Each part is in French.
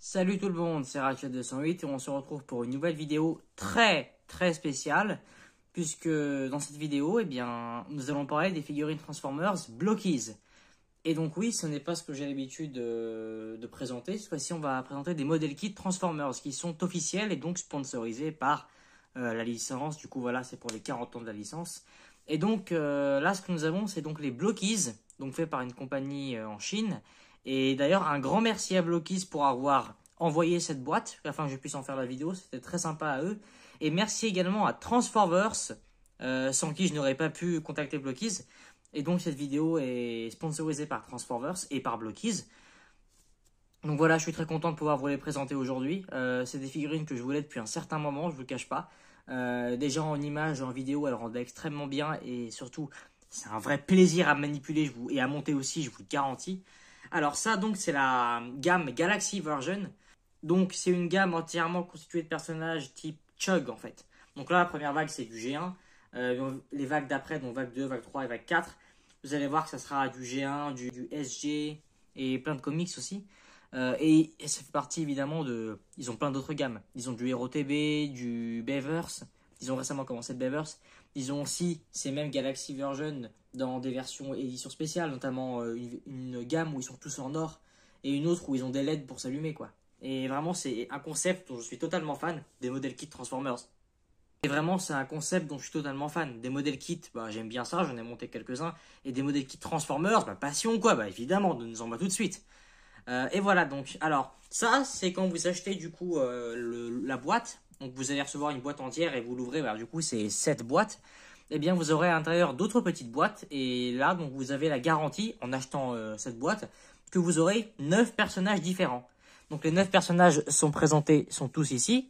Salut tout le monde, c'est Ratchet208 et on se retrouve pour une nouvelle vidéo très spéciale puisque dans cette vidéo, nous allons parler des figurines Transformers Blockies. Et donc oui, ce n'est pas ce que j'ai l'habitude de présenter. Cette fois-ci, on va présenter des modèles kits Transformers qui sont officiels et donc sponsorisés par la licence. Du coup, voilà, c'est pour les 40 ans de la licence. Et donc là, ce que nous avons, c'est donc les Blockies, donc fait par une compagnie en Chine. Et d'ailleurs, un grand merci à Blockies pour avoir envoyé cette boîte, afin que je puisse en faire la vidéo. C'était très sympa à eux. Et merci également à Transformers, sans qui je n'aurais pas pu contacter Blockies. Et donc, cette vidéo est sponsorisée par Transformers et par Blockies. Donc voilà, je suis très content de pouvoir vous les présenter aujourd'hui. C'est des figurines que je voulais depuis un certain moment, je ne vous le cache pas. Déjà en images, en vidéo, elles rendaient extrêmement bien. Et surtout, c'est un vrai plaisir à manipuler et à monter aussi, je vous le garantis. Alors ça, donc, c'est la gamme Galaxy Version. Donc, c'est une gamme entièrement constituée de personnages type Chug, en fait. Donc là, la première vague, c'est du G1. Les vagues d'après, donc vague 2, vague 3 et vague 4, vous allez voir que ça sera du G1, du SG et plein de comics aussi. Et ça fait partie évidemment de... Ils ont plein d'autres gammes. Ils ont du Hero TB, du Beavers. Ils ont récemment commencé le Beavers. Ils ont aussi ces mêmes Galaxy Version dans des versions éditions spéciales, notamment une gamme où ils sont tous en or et une autre où ils ont des LED pour s'allumer, quoi. Et vraiment, c'est un concept dont je suis totalement fan, des modèles kits Transformers. Et vraiment, c'est un concept dont je suis totalement fan. Des modèles kits, bah, j'aime bien ça, j'en ai monté quelques-uns. Et des modèles kits Transformers, bah, passion, quoi, bah, évidemment, nous en bas tout de suite. Et voilà, donc, alors, ça, c'est quand vous achetez, du coup, la boîte. Donc, vous allez recevoir une boîte entière et vous l'ouvrez, bah, du coup, c'est 7 boîtes. Eh bien, vous aurez à l'intérieur d'autres petites boîtes. Et là, donc, vous avez la garantie, en achetant cette boîte, que vous aurez 9 personnages différents. Donc, les 9 personnages sont présentés, sont tous ici.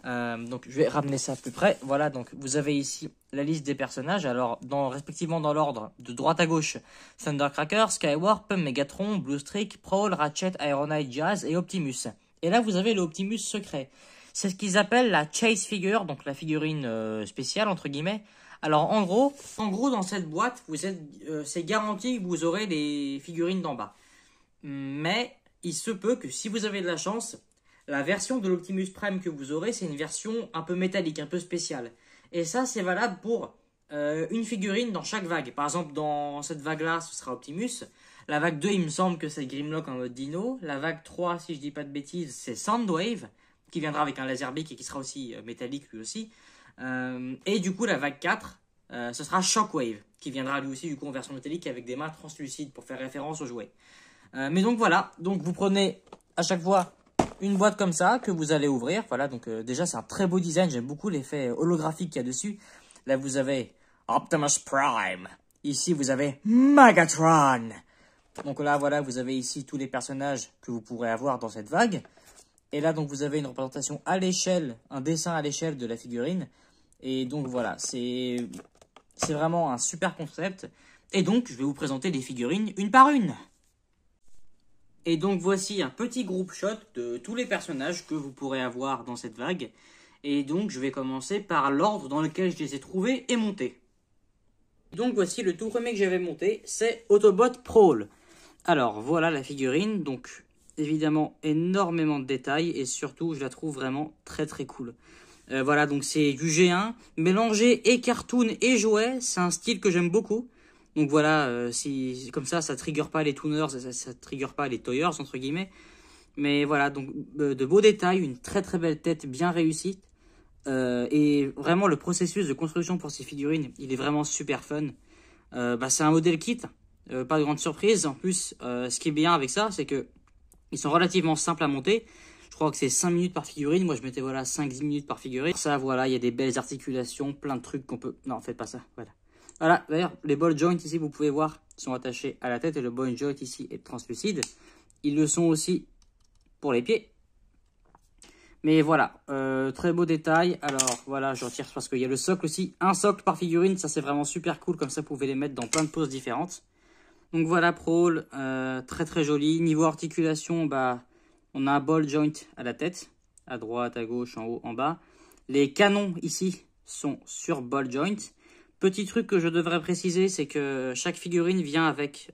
Donc, je vais ramener ça plus près. Voilà, donc, vous avez ici la liste des personnages. Alors, respectivement dans l'ordre de droite à gauche, Thundercracker, Skywarp, Megatron, Bluestreak, Prowl, Ratchet, Ironhide, Jazz et Optimus. Et là, vous avez le Optimus secret. C'est ce qu'ils appellent la Chase Figure, donc la figurine spéciale, entre guillemets. Alors, en gros, dans cette boîte, c'est garanti que vous aurez les figurines d'en bas. Mais il se peut que si vous avez de la chance, la version de l'Optimus Prime que vous aurez, c'est une version un peu métallique, un peu spéciale. Et ça, c'est valable pour une figurine dans chaque vague. Par exemple, dans cette vague-là, ce sera Optimus. La vague 2, il me semble que c'est Grimlock en mode dino. La vague 3, si je dis pas de bêtises, c'est Soundwave, qui viendra avec un Laserbeak et qui sera aussi métallique lui aussi. Et du coup, la vague 4, ce sera Shockwave, qui viendra lui aussi du coup en version métallique avec des mains translucides pour faire référence au jouet. Mais donc voilà, donc vous prenez à chaque fois une boîte comme ça que vous allez ouvrir. Voilà, donc déjà c'est un très beau design, j'aime beaucoup l'effet holographique qu'il y a dessus. Là vous avez Optimus Prime, ici vous avez Megatron. Donc là voilà, vous avez ici tous les personnages que vous pourrez avoir dans cette vague. Et là donc vous avez une représentation à l'échelle, un dessin à l'échelle de la figurine. Et donc voilà, c'est vraiment un super concept. Et donc je vais vous présenter les figurines une par une. Et donc voici un petit groupe shot de tous les personnages que vous pourrez avoir dans cette vague. Et donc je vais commencer par l'ordre dans lequel je les ai trouvés et montés. Donc voici le tout premier que j'avais monté, c'est Autobot Prowl. Alors voilà la figurine, donc évidemment énormément de détails et surtout je la trouve vraiment très cool. Voilà, donc c'est du G1, mélangé et cartoon et jouet, c'est un style que j'aime beaucoup. Donc voilà, comme ça trigger pas les tuners, ça trigger pas les toyers, entre guillemets. Mais voilà, donc de beaux détails, une très belle tête bien réussie. Et vraiment, le processus de construction pour ces figurines, il est vraiment super fun. C'est un modèle kit, pas de grande surprise. En plus, ce qui est bien avec ça, c'est que ils sont relativement simples à monter. Je crois que c'est 5 minutes par figurine. Moi, je mettais voilà 5-10 minutes par figurine. Ça, voilà, il y a des belles articulations, plein de trucs qu'on peut... Non, faites pas ça, voilà. Voilà, d'ailleurs, les ball joints ici, vous pouvez voir, sont attachés à la tête et le ball joint ici est translucide. Ils le sont aussi pour les pieds. Mais voilà, très beau détail. Alors voilà, je retire parce qu'il y a le socle aussi. Un socle par figurine, ça c'est vraiment super cool. Comme ça, vous pouvez les mettre dans plein de poses différentes. Donc voilà, Prowl, très joli. Niveau articulation, bah, on a un ball joint à la tête. À droite, à gauche, en haut, en bas. Les canons ici sont sur ball joint. Petit truc que je devrais préciser, c'est que chaque figurine vient avec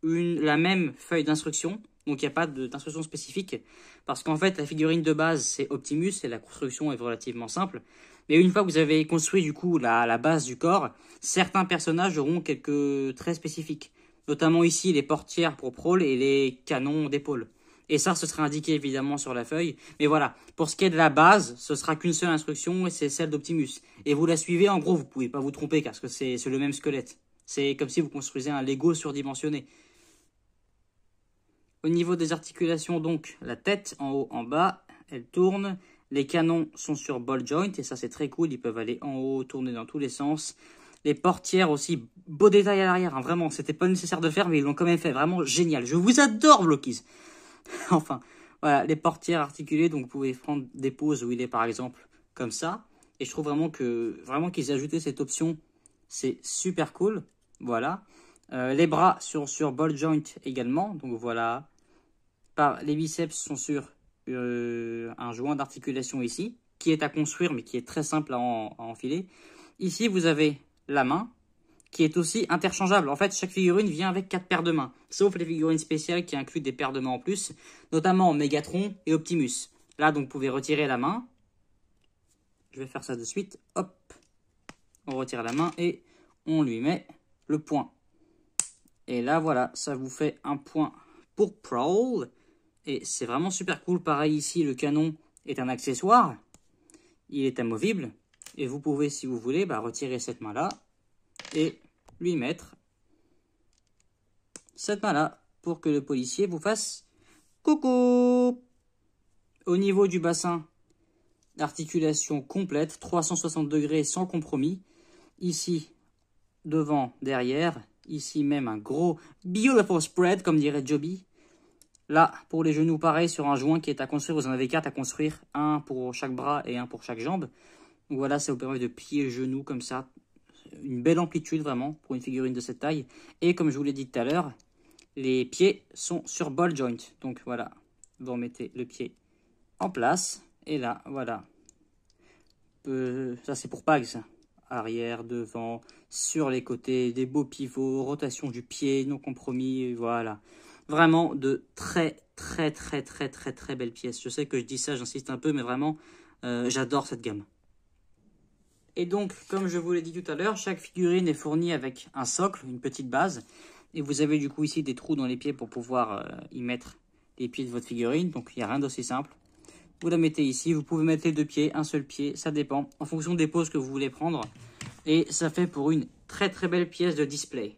la même feuille d'instruction Donc il n'y a pas d'instruction spécifique. Parce qu'en fait, la figurine de base, c'est Optimus et la construction est relativement simple. Mais une fois que vous avez construit du coup la base du corps, certains personnages auront quelques traits spécifiques. Notamment ici les portières pour Prowl et les canons d'épaule. Et ça, ce sera indiqué évidemment sur la feuille. Mais voilà, pour ce qui est de la base, ce sera qu'une seule instruction et c'est celle d'Optimus. Et vous la suivez, en gros, vous pouvez pas vous tromper parce que c'est le même squelette. C'est comme si vous construisez un Lego surdimensionné. Au niveau des articulations, donc, la tête en haut, en bas, elle tourne. Les canons sont sur ball joint et ça c'est très cool, ils peuvent aller en haut, tourner dans tous les sens. Les portières aussi, beau détail à l'arrière, hein, vraiment, c'était pas nécessaire de faire mais ils l'ont quand même fait, vraiment génial. Je vous adore Blockies. Enfin, voilà, les portières articulées, donc vous pouvez prendre des poses où il est par exemple comme ça. Et je trouve vraiment qu'ils aient ajouté cette option, c'est super cool. Voilà. Les bras sur ball joint également, donc voilà. Les biceps sont sur un joint d'articulation ici, qui est à construire mais qui est très simple à enfiler. Ici, vous avez la main, qui est aussi interchangeable. En fait, chaque figurine vient avec 4 paires de mains, sauf les figurines spéciales qui incluent des paires de mains en plus, notamment Megatron et Optimus. Là, donc, vous pouvez retirer la main. Je vais faire ça de suite. Hop, on retire la main et on lui met le point. Et là, voilà, ça vous fait un point pour Prowl. Et c'est vraiment super cool. Pareil ici, le canon est un accessoire. Il est amovible. Et vous pouvez, si vous voulez, retirer cette main-là et lui mettre cette main-là pour que le policier vous fasse coucou. Au niveau du bassin, articulation complète, 360 degrés sans compromis. Ici, devant, derrière. Ici même un gros beautiful spread, comme dirait Joby. Là, pour les genoux, pareil, sur un joint qui est à construire. Vous en avez 4 à construire, un pour chaque bras et un pour chaque jambe. Donc voilà, ça vous permet de plier genoux comme ça. Une belle amplitude vraiment pour une figurine de cette taille. Et comme je vous l'ai dit tout à l'heure, les pieds sont sur ball joint. Donc voilà, vous remettez le pied en place. Et là, voilà. Ça c'est pour Pags. Arrière, devant, sur les côtés, des beaux pivots, rotation du pied, non compromis, voilà. Vraiment de très belles pièces. Je sais que je dis ça, j'insiste un peu, mais vraiment, j'adore cette gamme. Et donc, comme je vous l'ai dit tout à l'heure, chaque figurine est fournie avec un socle, une petite base. Et vous avez du coup ici des trous dans les pieds pour pouvoir y mettre les pieds de votre figurine. Donc, il n'y a rien d'aussi simple. Vous la mettez ici, vous pouvez mettre les 2 pieds, un seul pied, ça dépend, en fonction des poses que vous voulez prendre. Et ça fait pour une très belle pièce de display.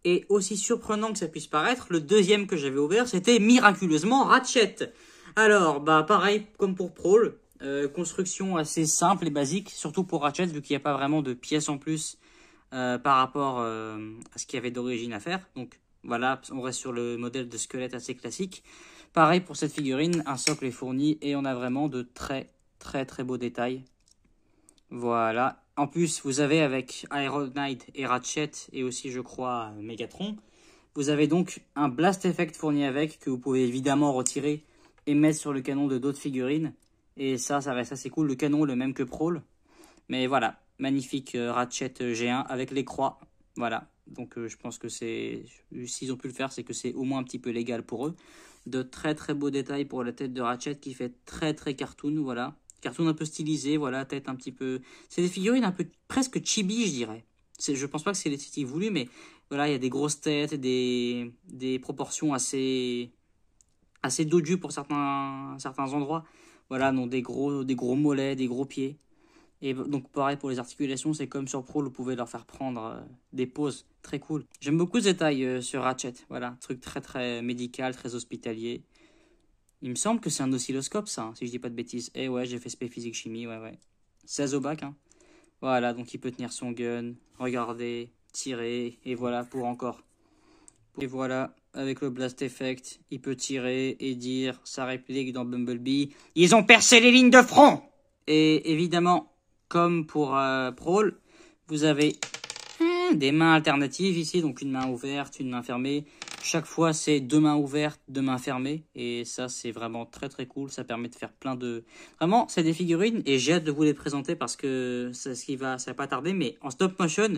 Et aussi surprenant que ça puisse paraître, le deuxième que j'avais ouvert, c'était miraculeusement Ratchet. Alors, pareil, comme pour Prowl, construction assez simple et basique, surtout pour Ratchet, vu qu'il n'y a pas vraiment de pièces en plus par rapport à ce qu'il y avait d'origine à faire. Donc voilà, on reste sur le modèle de squelette assez classique. Pareil pour cette figurine, un socle est fourni et on a vraiment de très beaux détails. Voilà. En plus, vous avez avec Iron Knight et Ratchet et aussi, je crois, Megatron, vous avez donc un Blast Effect fourni avec que vous pouvez évidemment retirer et mettre sur le canon de d'autres figurines. Et ça reste assez cool. Le canon, le même que Prowl. Mais voilà, magnifique Ratchet G1 avec les croix. Voilà. Donc je pense que s'ils ont pu le faire, c'est que c'est au moins un petit peu légal pour eux. De très beaux détails pour la tête de Ratchet qui fait très cartoon, voilà. Cartoon un peu stylisé, voilà, tête un petit peu... C'est des figurines un peu presque chibi, je dirais. Je pense pas que c'est l'esthétique voulue, mais voilà, il y a des grosses têtes, des proportions assez dodues pour certains endroits. Voilà, donc des gros mollets, des gros pieds. Et donc pareil pour les articulations, c'est comme sur Pro, vous pouvez leur faire prendre des poses très cool. J'aime beaucoup ce détail sur Ratchet, voilà, truc très médical, très hospitalier. Il me semble que c'est un oscilloscope ça, hein, si je dis pas de bêtises. Eh ouais, j'ai fait spé physique chimie, ouais. 16 au bac, hein. Voilà, donc il peut tenir son gun, regarder, tirer, et voilà pour encore. Et voilà, avec le Blast Effect, il peut tirer et dire sa réplique dans Bumblebee. Ils ont percé les lignes de front! Et évidemment, comme pour Prowl, vous avez des mains alternatives ici, donc une main ouverte, une main fermée. Chaque fois, c'est 2 mains ouvertes, 2 mains fermées. Et ça, c'est vraiment très cool. Ça permet de faire plein de... Vraiment, c'est des figurines et j'ai hâte de vous les présenter parce que ça va pas tarder. Mais en stop motion,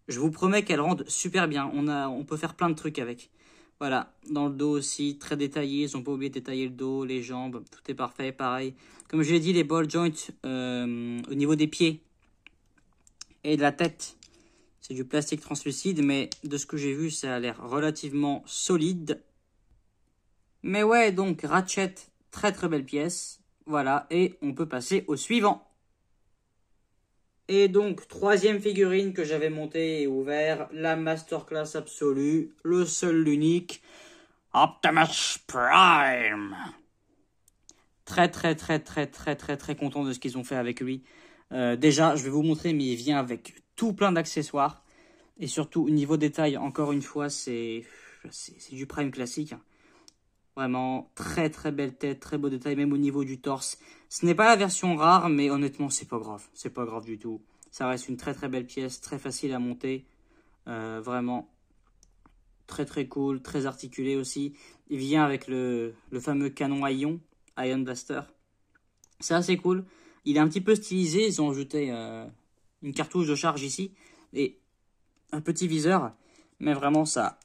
je vous promets qu'elles rendent super bien. On peut faire plein de trucs avec. Voilà, dans le dos aussi, très détaillé. Ils n'ont pas oublié de détailler le dos, les jambes, tout est parfait, pareil. Comme je l'ai dit, les ball joints au niveau des pieds et de la tête, c'est du plastique translucide, mais de ce que j'ai vu, ça a l'air relativement solide. Mais ouais, donc Ratchet, très très belle pièce. Voilà, et on peut passer au suivant. Et donc, troisième figurine que j'avais montée et ouvert, la masterclass absolue, le seul, l'unique, Optimus Prime. Très très très très très très très content de ce qu'ils ont fait avec lui. Déjà, je vais vous montrer, mais il vient avec tout plein d'accessoires. Et surtout, au niveau détail, encore une fois, c'est du Prime classique. Vraiment, très très belle tête, très beau détail, même au niveau du torse. Ce n'est pas la version rare, mais honnêtement, c'est pas grave. C'est pas grave du tout. Ça reste une très très belle pièce, très facile à monter. Vraiment, très très cool, très articulé aussi. Il vient avec le fameux canon à ion, Ion Blaster. C'est assez cool. Il est un petit peu stylisé. Ils ont ajouté une cartouche de charge ici et un petit viseur. Mais vraiment, ça,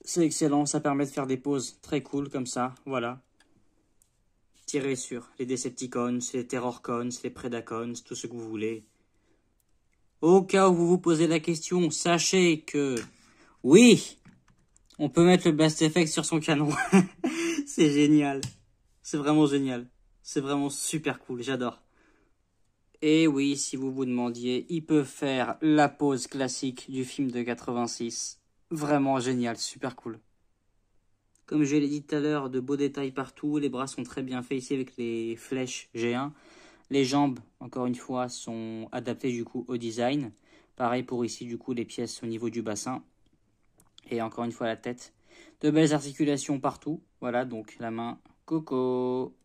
c'est excellent. Ça permet de faire des poses très cool comme ça. Voilà. Tirer sur les Decepticons, les Terrorcons, les Predacons, tout ce que vous voulez. Au cas où vous vous posez la question, sachez que oui, on peut mettre le Blast Effect sur son canon. C'est génial. C'est vraiment génial. C'est vraiment super cool. J'adore. Et oui, si vous vous demandiez, il peut faire la pose classique du film de 86. Vraiment génial, super cool. Comme je l'ai dit tout à l'heure, de beaux détails partout. Les bras sont très bien faits ici avec les flèches G1. Les jambes, encore une fois, sont adaptées du coup au design. Pareil pour ici, du coup, les pièces au niveau du bassin. Et encore une fois, la tête. De belles articulations partout. Voilà, donc la main, coco.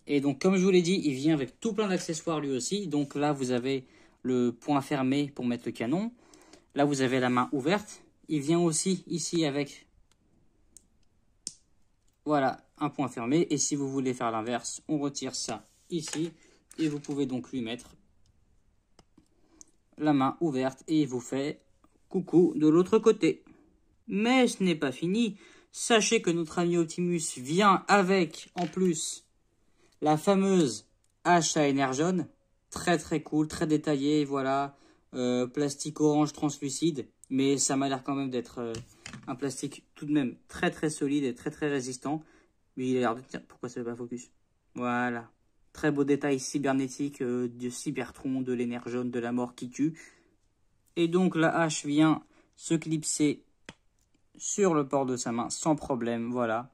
Et donc, comme je vous l'ai dit, il vient avec tout plein d'accessoires lui aussi. Donc là, vous avez le point fermé pour mettre le canon. Là, vous avez la main ouverte. Il vient aussi ici avec, voilà, un point fermé. Et si vous voulez faire l'inverse, on retire ça ici. Et vous pouvez donc lui mettre la main ouverte. Et il vous fait coucou de l'autre côté. Mais ce n'est pas fini. Sachez que notre ami Optimus vient avec, en plus, la fameuse hache à énergone, très très cool, très détaillée, voilà, plastique orange translucide, mais ça m'a l'air quand même d'être un plastique tout de même très très solide et très très résistant. Mais il a l'air de tenir, pourquoi ça ne fait pas focus? Voilà, très beau détail cybernétique du Cybertron, de l'énergone, de la mort qui tue. Et donc la hache vient se clipser sur le port de sa main sans problème, voilà.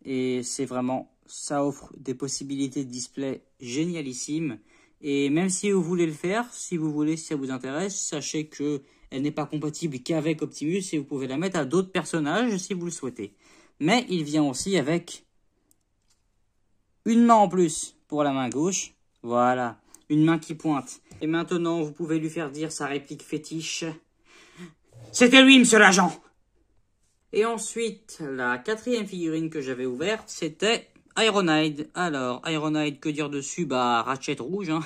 Et c'est vraiment, ça offre des possibilités de display génialissimes. Et même si vous voulez le faire, si vous voulez, si ça vous intéresse, sachez que elle n'est pas compatible qu'avec Optimus et vous pouvez la mettre à d'autres personnages si vous le souhaitez. Mais il vient aussi avec une main en plus pour la main gauche. Voilà, une main qui pointe. Et maintenant, vous pouvez lui faire dire sa réplique fétiche. C'était lui, monsieur l'agent! Et ensuite, la quatrième figurine que j'avais ouverte, c'était Ironhide. Alors, Ironhide, que dire dessus? Bah, Ratchet rouge, hein.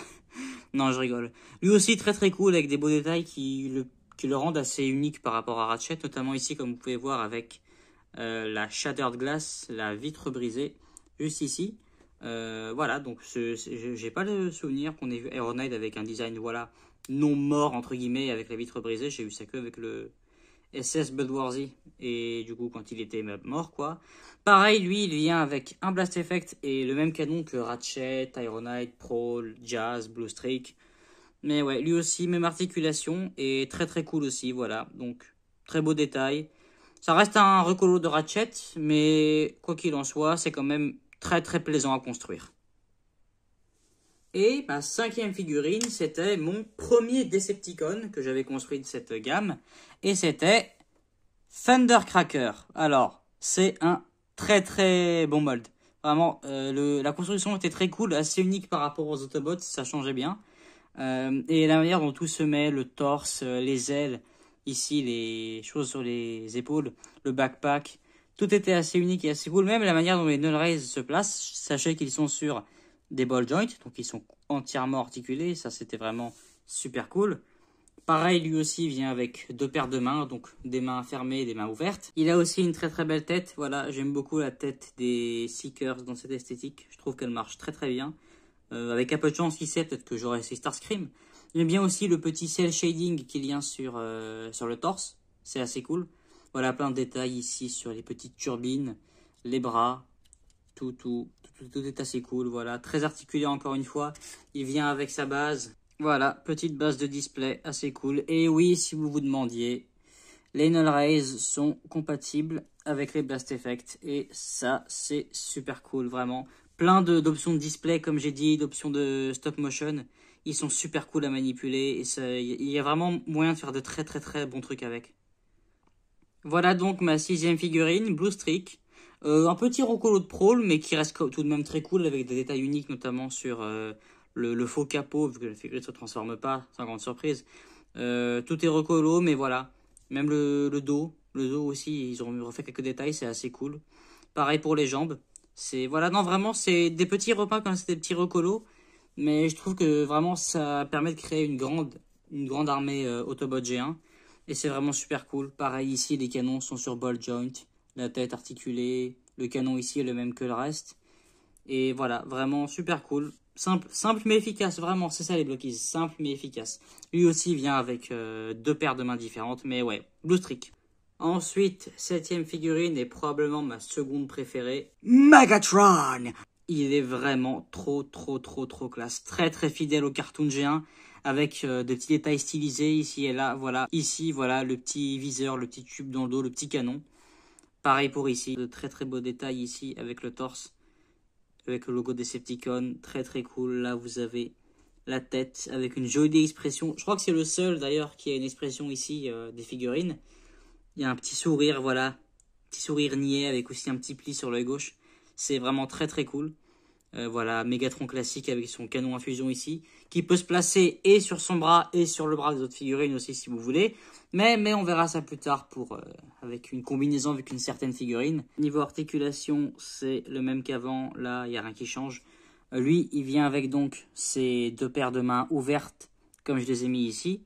Non, je rigole. Lui aussi très très cool, avec des beaux détails qui le rendent assez unique par rapport à Ratchet, notamment ici, comme vous pouvez voir, avec la Shattered Glass, la vitre brisée, juste ici. Voilà, donc j'ai pas le souvenir qu'on ait vu Ironhide avec un design, voilà, non mort, entre guillemets, avec la vitre brisée. J'ai vu ça que avec le SS Bloodworthy, et du coup quand il était mort quoi. Pareil, lui il vient avec un Blast Effect et le même canon que Ratchet, Ironhide, Prowl, Jazz, Blue Streak. Mais ouais, lui aussi même articulation et très très cool aussi, voilà. Donc très beau détail. Ça reste un recolo de Ratchet, mais quoi qu'il en soit, c'est quand même très très plaisant à construire. Et ma cinquième figurine, c'était mon premier Decepticon que j'avais construit de cette gamme. Et c'était Thundercracker. Alors, c'est un très très bon mold. Vraiment, la construction était très cool, assez unique par rapport aux Autobots, ça changeait bien. Et la manière dont tout se met, le torse, les ailes, ici les choses sur les épaules, le backpack, tout était assez unique et assez cool. Même la manière dont les null-rays se placent, sachez qu'ils sont sur des ball joints, donc ils sont entièrement articulés, ça c'était vraiment super cool. Pareil, lui aussi vient avec deux paires de mains, donc des mains fermées et des mains ouvertes. Il a aussi une très très belle tête. Voilà, j'aime beaucoup la tête des Seekers dans cette esthétique. Je trouve qu'elle marche très très bien. Avec un peu de chance, qui sait, peut-être que j'aurai ces Starscream. J'aime bien aussi le petit cel shading qu'il y a sur le torse. C'est assez cool. Voilà, plein de détails ici sur les petites turbines, les bras, tout est assez cool. Voilà, très articulé encore une fois. Il vient avec sa base. Voilà, petite base de display, assez cool. Et oui, si vous vous demandiez, les Null Rays sont compatibles avec les Blast Effect. Et ça, c'est super cool, vraiment. Plein d'options de display, comme j'ai dit, d'options de stop motion. Ils sont super cool à manipuler. Et il y a vraiment moyen de faire de très très très bons trucs avec. Voilà donc ma 6e figurine, Blue Streak. Un petit rocolo de Prowl, mais qui reste tout de même très cool, avec des détails uniques, notamment sur le faux capot, vu que la figurine ne se transforme pas, sans grande surprise. Tout est recolo, mais voilà. Même le dos aussi, ils ont refait quelques détails, c'est assez cool. Pareil pour les jambes. Voilà, non, vraiment, c'est des petits repas comme c'est des petits recolos, mais je trouve que vraiment ça permet de créer une grande armée Autobot G1. Et c'est vraiment super cool. Pareil ici, les canons sont sur ball joint, la tête articulée, le canon ici est le même que le reste. Et voilà, vraiment super cool. Simple mais efficace, vraiment, c'est ça les Blockies, simple mais efficace. Lui aussi vient avec deux paires de mains différentes, mais ouais, Blue Streak. Ensuite, 7e figurine est probablement ma seconde préférée, Megatron. Il est vraiment trop classe, très très fidèle au cartoon G1, avec de petits détails stylisés ici et là, voilà. Ici, voilà, le petit viseur, le petit tube dans le dos, le petit canon. Pareil pour ici, de très très beaux détails ici avec le torse, avec le logo Decepticon, très très cool. Là, vous avez la tête avec une jolie expression. Je crois que c'est le seul d'ailleurs qui a une expression ici des figurines. Il y a un petit sourire, voilà, petit sourire niais avec aussi un petit pli sur l'œil gauche. C'est vraiment très très cool. Voilà, Megatron classique avec son canon à fusion ici, qui peut se placer et sur son bras et sur le bras des autres figurines aussi si vous voulez. Mais on verra ça plus tard avec une combinaison avec une certaine figurine. Niveau articulation, c'est le même qu'avant. Là, il n'y a rien qui change. Lui, il vient avec donc ses deux paires de mains ouvertes, comme je les ai mis ici.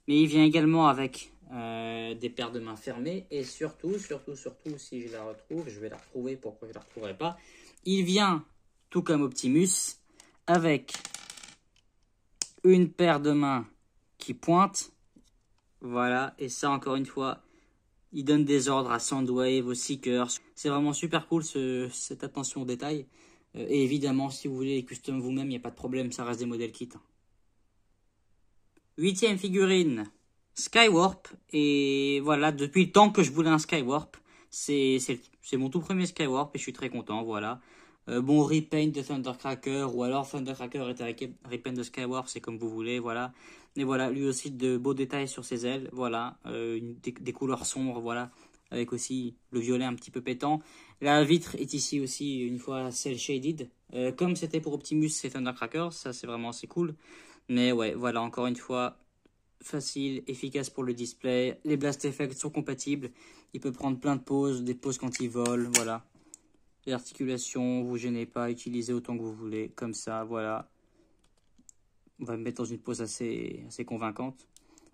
Mais il vient également avec des paires de mains fermées. Et surtout, si je la retrouve, je vais la retrouver, pourquoi je ne la retrouverai pas. Il vient, tout comme Optimus, avec une paire de mains qui pointe. Voilà, et ça encore une fois, il donne des ordres à Soundwave, aux Seekers. C'est vraiment super cool cette attention au détail. Et évidemment, si vous voulez les custom vous-même, il n'y a pas de problème, ça reste des modèles kits. 8e figurine, Skywarp. Et voilà, depuis le temps que je voulais un Skywarp, c'est mon tout premier Skywarp et je suis très content, voilà. Bon, repaint de Thundercracker, ou alors Thundercracker est repaint de Skywarp, c'est comme vous voulez, voilà. Et voilà, lui aussi de beaux détails sur ses ailes, voilà. Des couleurs sombres, voilà. Avec aussi le violet un petit peu pétant. La vitre est ici aussi, une fois, cell shaded. Comme c'était pour Optimus et Thundercracker, ça c'est vraiment assez cool. Mais ouais, voilà, encore une fois, facile, efficace pour le display. Les Blast Effects sont compatibles. Il peut prendre plein de poses, des poses quand il vole, voilà. Les articulations, vous gênez pas, utilisez autant que vous voulez, comme ça, voilà. On va me mettre dans une pose assez convaincante.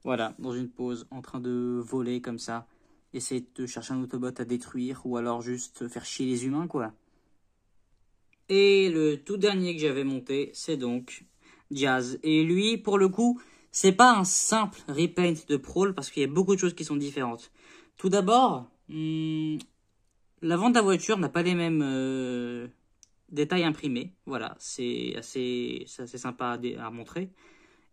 Voilà, dans une pose en train de voler comme ça. Essayez de chercher un Autobot à détruire ou alors juste faire chier les humains, quoi. Et le tout dernier que j'avais monté, c'est donc Jazz. Et lui, pour le coup, c'est pas un simple repaint de Prowl parce qu'il y a beaucoup de choses qui sont différentes. Tout d'abord, l'avant de la voiture n'a pas les mêmes détails imprimés. Voilà, c'est assez sympa à montrer.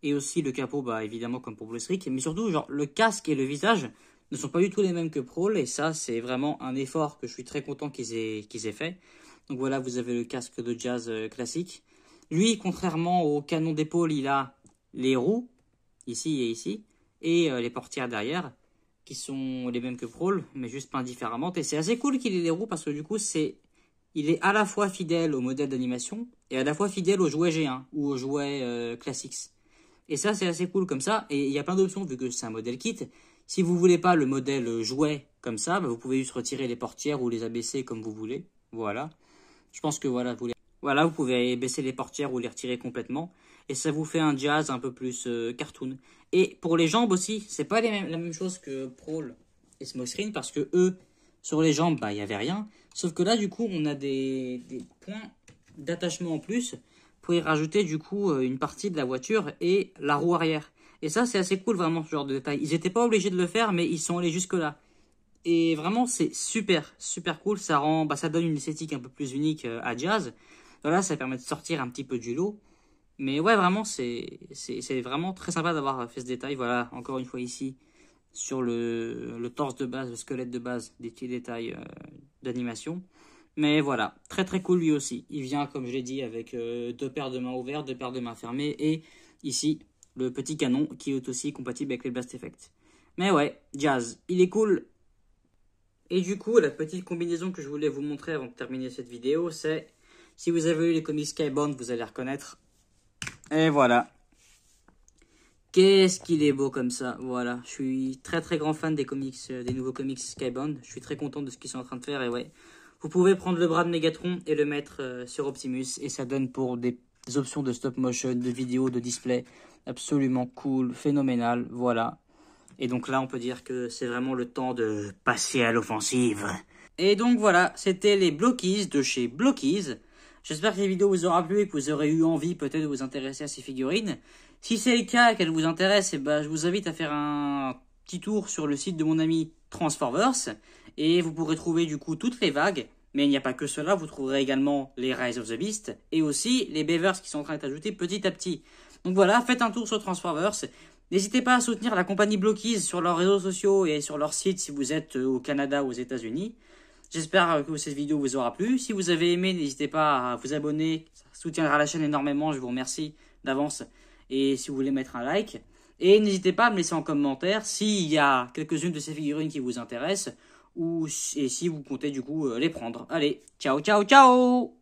Et aussi le capot, bah évidemment comme pour Blue Streak. Mais surtout, genre le casque et le visage ne sont pas du tout les mêmes que Prowl. Et ça, c'est vraiment un effort que je suis très content qu'ils aient fait. Donc voilà, vous avez le casque de Jazz classique. Lui, contrairement au canon d'épaule, il a les roues, ici et ici, et les portières derrière, qui sont les mêmes que Prowl, mais juste peints différemment. Et c'est assez cool qu'il ait les roues, parce que du coup, il est à la fois fidèle au modèle d'animation, et à la fois fidèle aux jouets G1, ou aux jouets Classics. Et ça, c'est assez cool comme ça, et il y a plein d'options, vu que c'est un modèle kit. Si vous voulez pas le modèle jouet comme ça, bah, vous pouvez juste retirer les portières ou les abaisser comme vous voulez. Voilà. Je pense que voilà, vous pouvez baisser les portières ou les retirer complètement. Et ça vous fait un Jazz un peu plus cartoon. Et pour les jambes aussi, c'est pas la même chose que Brawl et Smokescreen parce que eux, sur les jambes, bah il y avait rien. Sauf que là, du coup, on a des points d'attachement en plus pour y rajouter du coup une partie de la voiture et la roue arrière. Et ça, c'est assez cool vraiment ce genre de détail. Ils n'étaient pas obligés de le faire, mais ils sont allés jusque là. Et vraiment, c'est super, super cool. Ça rend, bah, ça donne une esthétique un peu plus unique à Jazz. Voilà, ça permet de sortir un petit peu du lot. Mais ouais, vraiment, c'est vraiment très sympa d'avoir fait ce détail. Voilà, encore une fois ici, sur le torse de base, le squelette de base, des petits détails d'animation. Mais voilà, très très cool lui aussi. Il vient, comme je l'ai dit, avec deux paires de mains ouvertes, deux paires de mains fermées. Et ici, le petit canon qui est aussi compatible avec les Blast Effect. Mais ouais, Jazz, il est cool. Et du coup, la petite combinaison que je voulais vous montrer avant de terminer cette vidéo, c'est... Si vous avez lu les comics Skybound, vous allez reconnaître. Et voilà. Qu'est-ce qu'il est beau comme ça. Voilà. Je suis très très grand fan des comics, des nouveaux comics Skybound. Je suis très content de ce qu'ils sont en train de faire. Et ouais. Vous pouvez prendre le bras de Megatron et le mettre sur Optimus. Et ça donne pour des options de stop motion, de vidéo, de display. Absolument cool, phénoménal. Voilà. Et donc là, on peut dire que c'est vraiment le temps de passer à l'offensive. Et donc voilà, c'était les Blockies de chez Blockies. J'espère que cette vidéo vous aura plu et que vous aurez eu envie peut-être de vous intéresser à ces figurines. Si c'est le cas et qu'elles vous intéressent, je vous invite à faire un petit tour sur le site de mon ami Transformers. Et vous pourrez trouver du coup toutes les vagues. Mais il n'y a pas que cela, vous trouverez également les Rise of the Beast et aussi les Beavers qui sont en train d'être ajoutés petit à petit. Donc voilà, faites un tour sur Transformers. N'hésitez pas à soutenir la compagnie Blockies sur leurs réseaux sociaux et sur leur site si vous êtes au Canada ou aux États-Unis. J'espère que cette vidéo vous aura plu. Si vous avez aimé, n'hésitez pas à vous abonner. Ça soutiendra la chaîne énormément. Je vous remercie d'avance. Et si vous voulez mettre un like. Et n'hésitez pas à me laisser en commentaire s'il y a quelques-unes de ces figurines qui vous intéressent. Et si vous comptez du coup les prendre. Allez, ciao, ciao, ciao!